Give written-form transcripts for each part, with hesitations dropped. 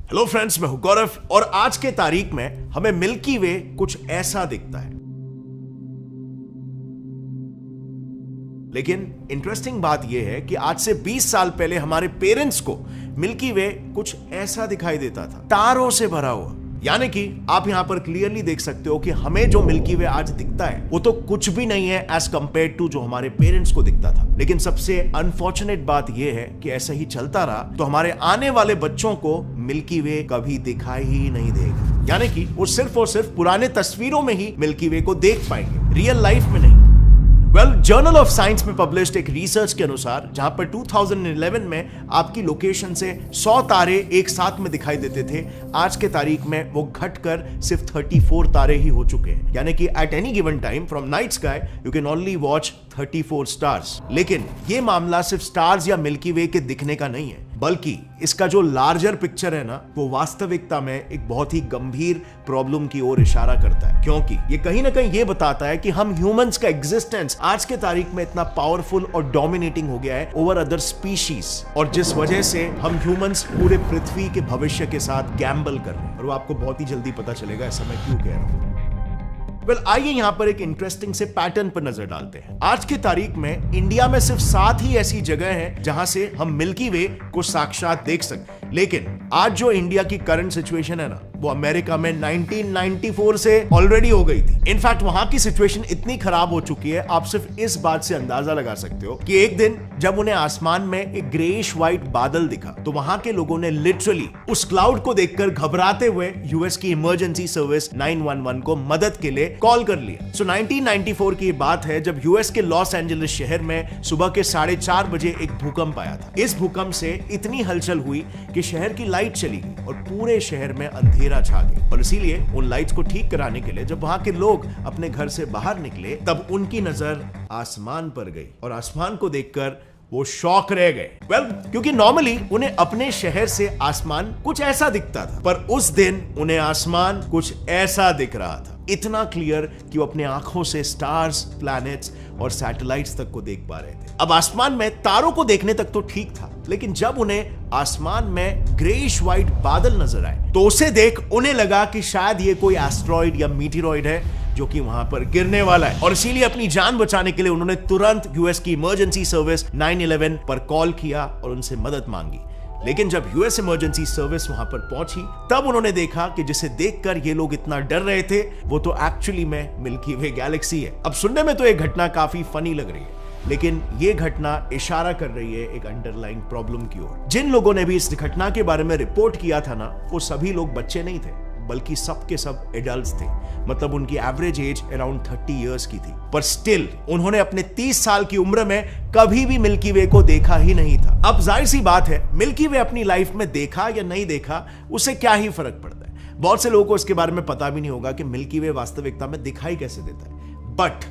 Hello friends, मैं हूं गौरव और आज के तारीख में हमें मिल्की वे कुछ ऐसा दिखता है। लेकिन इंटरेस्टिंग बात यह है कि आज से 20 साल पहले हमारे पेरेंट्स को मिल्की वे कुछ ऐसा दिखाई देता था, तारों से भरा हुआ। यानी कि आप यहां पर क्लियरली देख सकते हो कि हमें जो मिल्की वे आज दिखता है वो तो कुछ भी नहीं है एज कंपेयर टू जो हमारे पेरेंट्स को दिखता था। लेकिन सबसे अनफॉर्चुनेट बात यह है कि ऐसा ही चलता रहा तो हमारे आने वाले बच्चों को मिल्की वे कभी दिखाई ही नहीं देगा। यानी कि वो सिर्फ और सिर्फ पुराने तस्वीरों में ही मिल्की वे को देख पाएंगे, रियल लाइफ में नहीं। जर्नल ऑफ साइंस में पब्लिश्ड एक रिसर्च के अनुसार जहां पर 2011 में आपकी लोकेशन से 100 तारे एक साथ में दिखाई देते थे, आज के तारीख में वो घटकर सिर्फ 34 तारे ही हो चुके हैं। यानी कि at any given time from night sky you can only watch 34 stars. लेकिन ये मामला सिर्फ स्टार्स या मिल्की वे के दिखने का नहीं है, बल्कि इसका जो लार्जर पिक्चर है ना, वो वास्तविकता में एक बहुत ही गंभीर प्रॉब्लम की ओर इशारा करता है। क्योंकि ये कहीं ना कहीं ये बताता है कि हम ह्यूमंस का एग्जिस्टेंस आज के तारीख में इतना पावरफुल और डोमिनेटिंग हो गया है ओवर अदर स्पीशीज, और जिस वजह से हम ह्यूमंस पूरे पृथ्वी के भविष्य के साथ गैम्बल कर रहे हैं। और वो आपको बहुत ही जल्दी पता चलेगा ऐसा मैं क्यों कह रहा हूं। आइए यहां पर एक इंटरेस्टिंग से पैटर्न पर नजर डालते हैं। आज की तारीख में इंडिया में सिर्फ 7 ही ऐसी जगह हैं जहां से हम मिल्की वे को साक्षात देख सकते हैं। लेकिन आज जो इंडिया की करंट सिचुएशन है ना, वो अमेरिका में 1994 से ऑलरेडी हो गई थी। इनफैक्ट वहां की सिचुएशन इतनी खराब हो चुकी है, आप सिर्फ इस बात से अंदाजा लगा सकते हो कि एक दिन जब उन्हें आसमान में एक ग्रेइश व्हाइट बादल दिखा तो वहां के लोगों ने लिटरली उस क्लाउड को देखकर घबराते हुए यूएस की इमरजेंसी सर्विस 911 को मदद के लिए कॉल कर लिया। 1994 की बात है जब यूएस के लॉस एंजलिस शहर में सुबह के 4:30 बजे एक भूकंप आया था। इस भूकंप से इतनी हलचल हुई कि शहर की लाइट चली गई और पूरे शहर में अंधेरा छा गया। और इसीलिए उन लाइट्स को ठीक कराने के लिए जब वहां के लोग अपने घर से बाहर निकले तब उनकी नजर आसमान पर गई और आसमान को देखकर वो शॉक रह गए। क्योंकि नॉर्मली उन्हें अपने शहर से आसमान कुछ ऐसा दिखता था, पर उस दिन उन्हें आसमान कुछ ऐसा दिख रहा था, इतना क्लियर कि वो अपने आंखों से स्टार्स, प्लैनेट्स और सैटेलाइट्स तक को देख पा रहे थे। अब आसमान में तारों को देखने तक तो ठीक था, लेकिन जब उन्हें आसमान में ग्रेइश व्हाइट बादल नजर आए तो उसे देख उन्हें लगा कि शायद ये कोई एस्ट्रॉइड या मीटिरॉइड है जो कि वहां पर गिरने वाला है। और इसीलिए अपनी जान बचाने के लिए उन्होंने तुरंत यूएस की इमरजेंसी सर्विस 911 पर कॉल किया और उनसे मदद मांगी। लेकिन जब यूएस इमरजेंसी सर्विस वहां पर पहुंची तब उन्होंने देखा कि जिसे देखकर ये लोग इतना डर रहे थे वो तो एक्चुअली में मिल्की वे गैलेक्सी है। अब सुनने में तो ये घटना काफी फनी लग रही है, लेकिन ये घटना इशारा कर रही है एक अंडरलाइंग प्रॉब्लम की ओर। जिन लोगों ने भी इस घटना के बारे में रिपोर्ट किया था ना, वो सभी लोग बच्चे नहीं थे, बल्कि सब के सब एडल्ट्स थे। मतलब उनकी एवरेज एज अराउंड 30 इयर्स की थी, पर स्टिल उन्होंने अपने 30 साल की उम्र में कभी भी मिल्की वे को देखा ही नहीं था। अब जाहिर सी बात है, मिल्की वे अपनी लाइफ में देखा या नहीं देखा उससे क्या ही फर्क पड़ता है। बहुत से लोगों को इसके बारे में पता भी नहीं होगा कि मिल्की वे वास्तविकता में दिखाई कैसे देता है। बट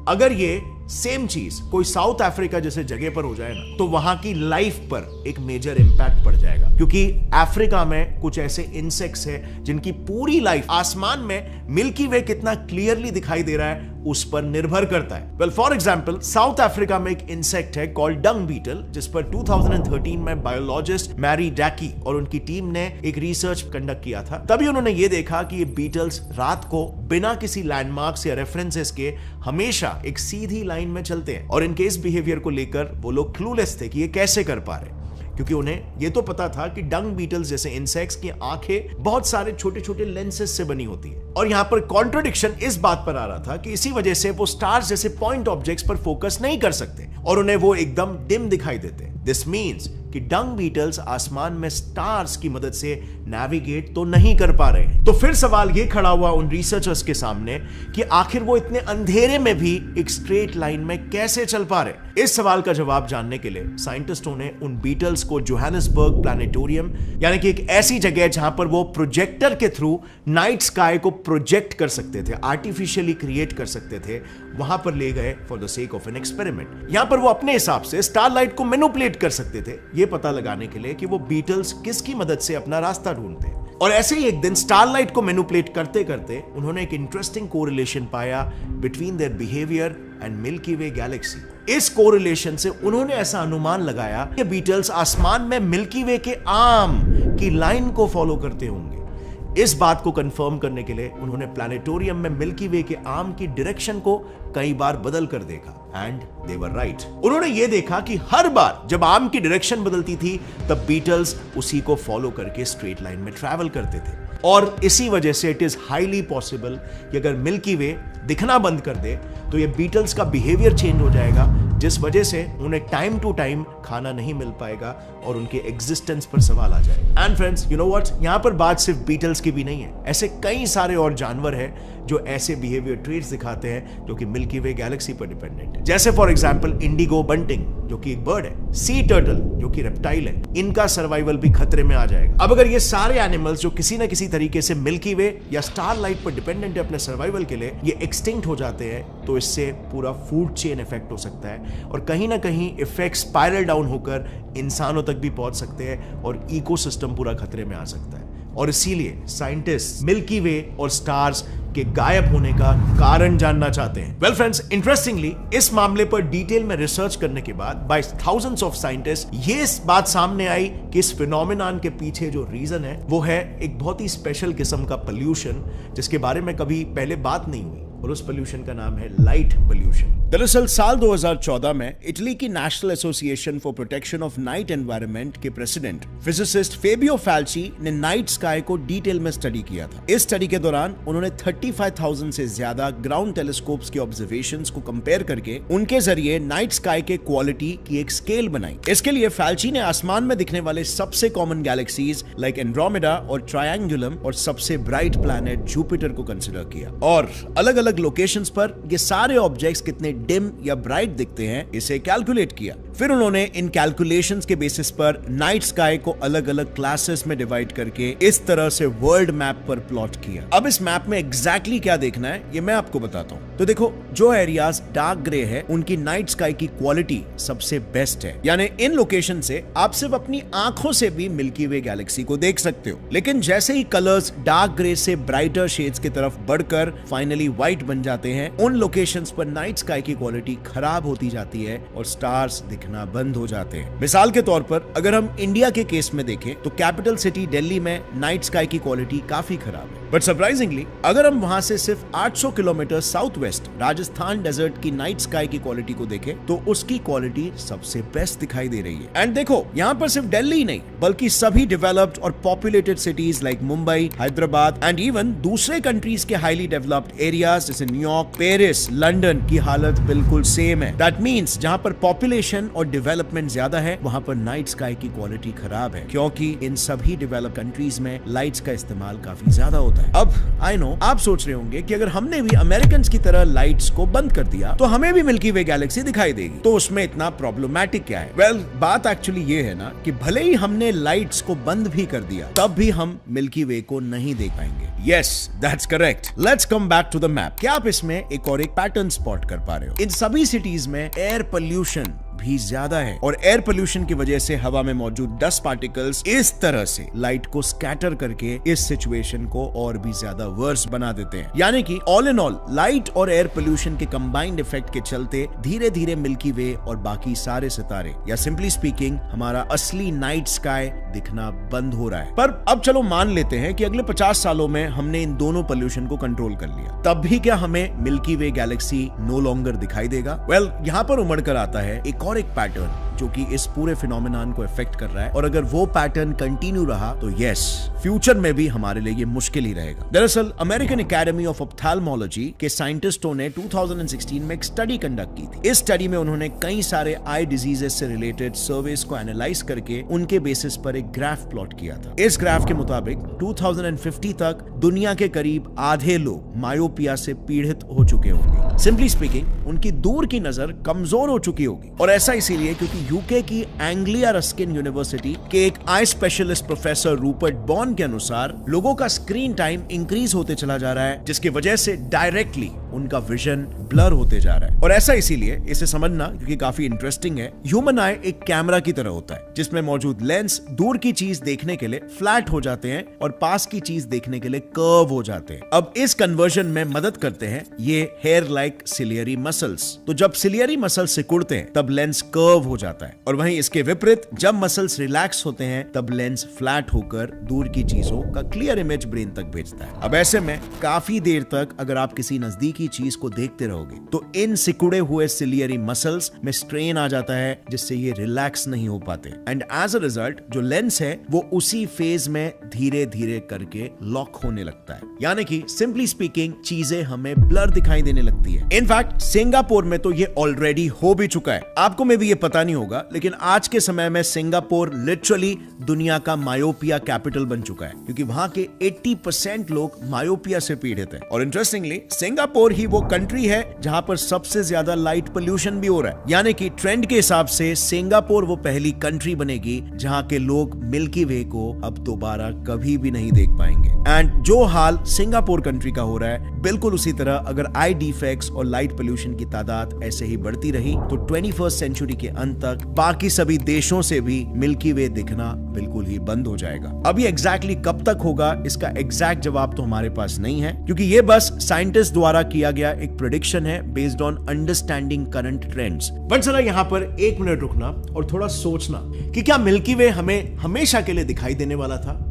अगर ये सेम चीज कोई साउथ अफ्रीका जैसे जगह पर हो जाए ना, तो वहां की लाइफ पर एक मेजर इंपैक्ट पड़ जाएगा। क्योंकि अफ्रीका में कुछ ऐसे इंसेक्ट्स हैं जिनकी पूरी लाइफ आसमान में मिल्की वे कितना क्लियरली दिखाई दे रहा है उस पर निर्भर करता है। फॉर एग्जाम्पल साउथ अफ्रीका में एक इंसेक्ट है कॉल्ड डंग बीटल, जिस पर 2013 में बायोलॉजिस्ट मैरी डैकी और उनकी टीम ने एक रिसर्च कंडक्ट किया था। तभी उन्होंने ये देखा कि ये बीटल्स रात को बिना किसी लैंडमार्क्स या रेफरेंसेस के हमेशा एक सीधी लाइन में चलते हैं, और इनके इस बिहेवियर को लेकर वो लोग क्लूलेस थे कि ये कैसे कर पा रहे, क्योंकि उन्हें ये तो पता था कि डंग बीटल्स जैसे इंसेक्ट्स की आंखें बहुत सारे छोटे छोटे लेंसेज से बनी होती है। और यहां पर कॉन्ट्रडिक्शन इस बात पर आ रहा था कि इसी वजह से वो स्टार्स जैसे पॉइंट ऑब्जेक्ट्स पर फोकस नहीं कर सकते और उन्हें वो एकदम डिम दिखाई देते। दिस मीन्स कि डंग बीटल्स आसमान में स्टार्स की मदद से नेविगेट तो नहीं कर पा रहे। तो फिर सवाल ये खड़ा हुआ उन रिसर्चर्स के सामने कि आखिर वो इतने अंधेरे में भी एक स्ट्रेट लाइन में कैसे चल पा रहे। इस सवाल का जवाब जानने के लिए साइंटिस्टों ने उन बीटल्स को जोहानिसबर्ग प्लैनेटोरियम, यानी कि एक ऐसी जगह जहां पर वो प्रोजेक्टर के थ्रू नाइट स्काई को प्रोजेक्ट कर सकते थे, आर्टिफिशियली क्रिएट कर सकते थे, वहां पर ले गए for the sake of an experiment. यहां पर वो अपने हिसाब से स्टारलाइट को मैनिपुलेट कर सकते थे, ये पता लगाने के लिए कि वो बीटल्स किसकी मदद से अपना रास्ता ढूंढते हैं। और ऐसे ही एक दिन स्टारलाइट को मैनिपुलेट करते करते उन्होंने एक इंटरेस्टिंग कोरिलेशन पाया between their behaviour and milky way Galaxy. इस कोरिलेशन से उन्होंने ऐसा अनुमान लगाया कि बीटल्स आसमान में मिल्की वे के आर्म की लाइन को फॉलो करते होंगे। इस बात को कंफर्म करने के लिए उन्होंने प्लैनेटोरियम में मिल्की वे के आर्म की डायरेक्शन को कई बार बदल कर देखा एंड दे वर राइट। उन्होंने यह देखा कि हर बार जब आर्म की डायरेक्शन बदलती थी तब बीटल्स उसी को फॉलो करके स्ट्रेट लाइन में ट्रैवल करते थे, और इसी वजह से इट इज हाईली पॉसिबल कि अगर मिल्की वे दिखना बंद कर दे तो ये बीटल्स का बिहेवियर चेंज हो जाएगा, जिस वजह से उन्हें टाइम टू टाइम खाना नहीं मिल पाएगा और उनके एग्जिस्टेंस पर सवाल आ जाएगा। And friends, you know what, यहां पर बात सिर्फ बीटल्स की भी नहीं है, ऐसे कई सारे और जानवर हैं जो ऐसे बिहेवियर ट्रेट्स दिखाते हैं जो कि मिल्की वे गैलेक्सी पर डिपेंडेंट है। जैसे फॉर एग्जांपल इंडिगो बंटिंग जो कि एक बर्ड है, सी टर्टल जो कि रेप्टाइल है, इनका सर्वाइवल भी खतरे में आ जाएगा। अब अगर ये सारे एनिमल्स जो किसी ना किसी तरीके से मिल्की वे या स्टार लाइट पर डिपेंडेंट है अपने सर्वाइवल के लिए, ये एक्सटिंक्ट हो जाते हैं तो इससे पूरा फूड चेन इफेक्ट हो सकता है और कहीं ना कहीं इफेक्ट स्पाइरल डाउन होकर इंसानों तक भी पहुंच सकते हैं और इकोसिस्टम पूरा खतरे में आ सकता है। और इसीलिए साइंटिस्ट मिल्की वे और स्टार्स के गायब होने का कारण जानना चाहते हैं। वेल फ्रेंड्स, इंटरेस्टिंगली इस मामले पर डिटेल में रिसर्च करने के बाद बाय थाउजेंड्स ऑफ साइंटिस्ट ये इस बात सामने आई कि इस फिनोमेनन के पीछे जो रीजन है वो है एक बहुत ही स्पेशल किस्म का पोल्यूशन जिसके बारे में कभी पहले बात नहीं हुई, और उस पोल्यूशन का नाम है लाइट पोल्यूशन। दरअसल साल 2014 में इटली की national association for protection of night environment के प्रेसिडेंट फिजिसिस्ट फेबियो फैल्ची ने नाइट स्काई को डिटेल में स्टडी किया था। इस स्टडी के दौरान उन्होंने 35,000 से ज्यादा ग्राउंड टेलीस्कोप्स के ऑब्जर्वेशंस को कंपेयर करके उनके जरिए नाइट स्काई के क्वालिटी की एक स्केल बनाई। इसके लिए फैल्ची ने आसमान में दिखने वाले सबसे कॉमन गैलेक्सीज लाइक एंड्रोमेडा और ट्रायंगुलम और सबसे ब्राइट प्लैनेट जुपिटर को कंसिडर किया, और अलग अलग लोकेशंस पर ये सारे ऑब्जेक्ट्स कितने डिम या ब्राइट दिखते हैं इसे कैलकुलेट किया। फिर उन्होंने इन कैलकुलेशंस के बेसिस पर नाइट स्काई को अलग अलग क्लासेस में डिवाइड करके इस तरह से वर्ल्ड मैप पर प्लॉट किया। अब इस मैप में एग्जैक्टली क्या देखना है ये मैं आपको बताता हूं। तो देखो, जो एरियाज डार्क ग्रे है उनकी नाइट स्काई की क्वालिटी सबसे बेस्ट है, यानी इन लोकेशन से आप सिर्फ अपनी आंखों से भी मिल्की वे गैलेक्सी को देख सकते हो। लेकिन जैसे ही कलर्स डार्क ग्रे से ब्राइटर शेड्स की तरफ बढ़कर फाइनली व्हाइट बन जाते हैं, उन लोकेशंस पर नाइट स्काई की क्वालिटी खराब होती जाती है और स्टार्स दिखना बंद हो जाते हैं। मिसाल के तौर पर अगर हम इंडिया के केस में देखें तो कैपिटल सिटी दिल्ली में नाइट स्काई की क्वालिटी काफी खराब है, बट सरप्राइजिंगली अगर हम वहां से सिर्फ 800 kilometre south west Rajasthan desert की नाइट स्काई की क्वालिटी को देखें तो उसकी क्वालिटी सबसे बेस्ट दिखाई दे रही है। एंड देखो, यहाँ पर सिर्फ दिल्ली ही नहीं बल्कि सभी डेवलप्ड और populated cities like Mumbai, Hyderabad and even दूसरे कंट्रीज के हाईली डेवलप्ड एरियाज जैसे न्यूयॉर्क, पेरिस, लंदन की हालत बिल्कुल सेम है। दैट मींस जहां पर पॉपुलेशन और डेवलपमेंट ज्यादा है वहां पर नाइट स्काई की क्वालिटी खराब है, क्योंकि इन सभी डेवलप्ड कंट्रीज में लाइट्स का इस्तेमाल काफी ज्यादा होता है। अब आई नो आप सोच रहे होंगे कि अगर हमने भी अमेरिकन की तरह लाइट्स को बंद कर दिया तो हमें भी मिल्की वे गैलेक्सी दिखाई देगी, तो उसमें इतना प्रॉब्लमैटिक क्या है? वेल, बात एक्चुअली ये है ना कि भले ही हमने लाइट्स को बंद भी कर दिया तब भी हम मिल्की वे को नहीं देख पाएंगे। Yes, that's correct. Let's come back to the map. क्या आप इसमें एक और एक पैटर्न स्पॉट कर पा रहे हो? इन सभी सिटीज में एयर पोल्यूशन भी ज्यादा है और एयर पोल्यूशन की वजह से हवा में मौजूद डस्ट पार्टिकल्स इस तरह से लाइट को स्कैटर करके इस सिचुएशन को और भी ज्यादा वर्स बना देते हैं। यानी कि ऑल इन ऑल लाइट और एयर पोल्यूशन के कंबाइंड इफेक्ट के चलते धीरे धीरे मिल्की वे और बाकी सारे सितारे या सिंपली स्पीकिंग हमारा असली नाइट स्काई दिखना बंद हो रहा है। पर अब चलो मान लेते हैं कि अगले 50 सालों में हमने इन दोनों पोल्यूशन को कंट्रोल कर लिया, तब भी क्या हमें मिल्की वे गैलेक्सी नो लॉन्गर दिखाई देगा? वेल, यहां पर उमड़ कर आता है एक और एक पैटर्न जो कि इस पूरे फिनोमेनन को इफेक्ट कर रहा है, और अगर वो पैटर्न कंटिन्यू रहा तो यस, फ्यूचर में भी हमारे लिए ये मुश्किल ही रहेगा। दरअसल अमेरिकन एकेडमी ऑफ ऑप्थेल्मोलॉजी के साइंटिस्टों ने 2016 में एक स्टडी कंडक्ट की थी। इस स्टडी में उन्होंने कई सारे आई डिजीजेस से रिलेटेड सर्वेस को एनालाइज करके उनके बेसिस पर एक ग्राफ प्लॉट किया था। इस ग्राफ के मुताबिक 2050 तक दुनिया के करीब आधे लोग मायोपिया से पीड़ित हो चुके होंगे। सिंपली स्पीकिंग उनकी दूर की नजर कमजोर हो चुकी होगी, और ऐसा इसीलिए क्योंकि यूके की एंग्लिया रस्किन यूनिवर्सिटी के एक eye specialist professor Rupert born के अनुसार लोगों का स्क्रीन टाइम इंक्रीज होते चला जा रहा है, जिसकी वजह से डायरेक्टली उनका विजन ब्लर होते जा रहा है। और ऐसा इसीलिए, इसे समझना क्योंकि काफी इंटरेस्टिंग है। ह्यूमन आई एक कैमरा की तरह होता है जिसमें मौजूद लेंस दूर की चीज देखने के लिए फ्लैट हो जाते हैं और पास की चीज देखने के लिए कर्व हो जाते हैं। अब इस कन्वर्जन में मदद करते हैं ये hair like like ciliary muscles. तो जब सिलियरी मसल्स सिकुड़ते हैं तब लेंस कर्व हो जाता है, और वहीं इसके विपरीत जब मसल्स रिलैक्स होते हैं तब लेंस फ्लैट होकर दूर की चीजों का क्लियर इमेज ब्रेन तक भेजता है। अब ऐसे में काफी देर तक अगर आप किसी नजदीकी चीज को देखते रहोगे तो इन सिकुड़े हुए सिलियरी मसल्स में स्ट्रेन आ जाता है, जिससे ये रिलैक्स नहीं हो पाते, एंड एज अ रिजल्ट जो लेंस है वो उसी फेज में धीरे धीरे करके लॉक होने लगता है। यानी कि सिंपली स्पीकिंग चीजें हमें ब्लर दिखाई देने लगती है। इनफैक्ट सिंगापुर में तो ये ऑलरेडी हो भी चुका है। आपको में भी ये पता नहीं होगा, लेकिन आज के समय में सिंगापुर लिटरली दुनिया का मायोपिया कैपिटल बन चुका है, क्योंकि वहां के 80% लोग मायोपिया से पीड़ित हैं। और इंटरेस्टिंगली सिंगापुर ही वो कंट्री है जहां पर सबसे ज्यादा लाइट पोल्यूशन भी हो रहा है। यानी कि ट्रेंड के हिसाब से सिंगापुर वो पहली कंट्री बनेगी जहां के लोग मिल्की वे को अब दोबारा कभी भी नहीं देख पाएंगे। एंड जो हाल सिंगापुर कंट्री का हो रहा है, बिल्कुल उसी तरह अगर आई डिफेक्ट्स और लाइट पोल्यूशन की तादाद ऐसे ही बढ़ती रही तो 21st सेंचुरी के अंत तक बाकी सभी देशों से भी मिल्की वे दिखना बिल्कुल ही बंद हो जाएगा। अभी एग्जैक्टली कब तक होगा इसका एग्जैक्ट जवाब तो हमारे पास नहीं है, क्योंकि ये बस साइंटिस्ट द्वारा किया गया एक प्रेडिक्शन है based on understanding current trends. But जरा यहाँ पर 1 मिनट रुकना और थोड़ा सोचना कि क्या मिल्की वे हमें हमेशा के लिए दिखाई देने वाला था?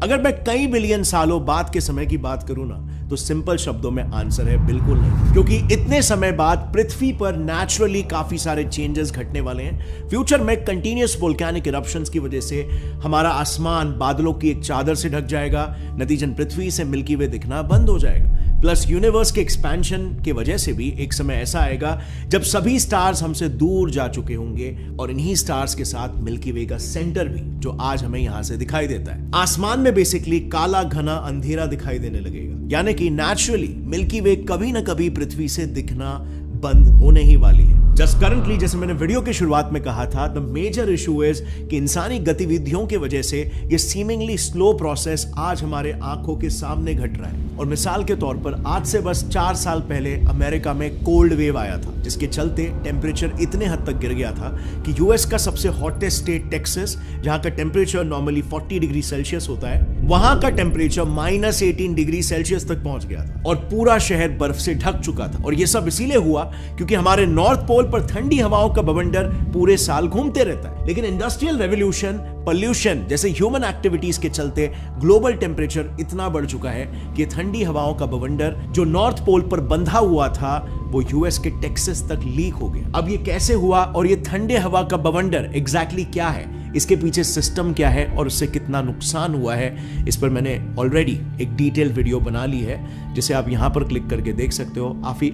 अगर मैं कई बिलियन सालों बाद के समय की बात करूं ना, तो सिंपल शब्दों में आंसर है बिल्कुल नहीं, क्योंकि इतने समय बाद पृथ्वी पर नेचुरली काफी सारे चेंजेस घटने वाले हैं। फ्यूचर में कंटिन्यूअस वोल्केनिक इरप्शंस की वजह से हमारा आसमान बादलों की एक चादर से ढक जाएगा, नतीजन पृथ्वी से मिल्की वे दिखना बंद हो जाएगा। प्लस यूनिवर्स के एक्सपेंशन की वजह से भी एक समय ऐसा आएगा जब सभी स्टार्स हमसे दूर जा चुके होंगे, और इन्हीं स्टार्स के साथ मिल्की वे का सेंटर भी, जो आज हमें यहां से दिखाई देता है। आसमान में बेसिकली काला घना अंधेरा दिखाई देने लगेगा, यानी कि नेचुरली मिल्की वे कभी ना कभी पृथ्वी से दिखना बंद होने ही वाली है। जस्ट करंटली, जैसे मैंने वीडियो की शुरुआत में कहा था, द मेजर इशू इज कि इंसानी गतिविधियों की वजह से ये सीमिंगली स्लो प्रोसेस आज हमारे आंखों के सामने घट रहा है। और मिसाल के तौर पर आज से बस 4 साल पहले अमेरिका में कोल्ड वेव आया था, जिसके चलते टेम्परेचर इतने हद तक गिर गया था कि यूएस का सबसे हॉटेस्ट स्टेट टेक्सास, जहां का टेम्परेचर नॉर्मली 40 डिग्री सेल्सियस होता है, वहां का टेम्परेचर -18 डिग्री सेल्सियस तक पहुंच गया था और पूरा शहर बर्फ से ढक चुका था। और यह सब इसीलिए हुआ क्योंकि हमारे नॉर्थ पोल पर ठंडी हवाओं का बवंडर पूरे साल घूमते रहता है। लेकिन इंडस्ट्रियल रेवोल्यूशन, पोल्यूशन जैसे ह्यूमन एक्टिविटीज के चलते ग्लोबल टेम्परेचर इतना बढ़ चुका है कि ठंडी हवाओं का बवंडर जो नॉर्थ पोल पर बंधा हुआ था वो यूएस के टेक्सास तक लीक हो गया। अब ये कैसे हुआ और ये ठंडे हवा का बवंडर एग्जैक्टली क्या है, इसके पीछे सिस्टम क्या है और उससे कितना नुकसान हुआ है, इस पर मैंने ऑलरेडी एक डिटेल वीडियो बना ली है, जिसे आप यहां पर क्लिक करके देख सकते हो।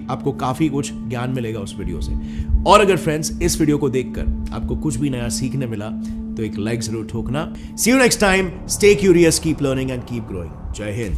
आपको काफी कुछ ज्ञान मिलेगा उस वीडियो से। और अगर फ्रेंड्स इस वीडियो को देखकर आपको कुछ भी नया सीखने मिला तो एक लाइक जरूर ठोकना। See you next time, stay curious, keep learning and keep growing. जय हिंद।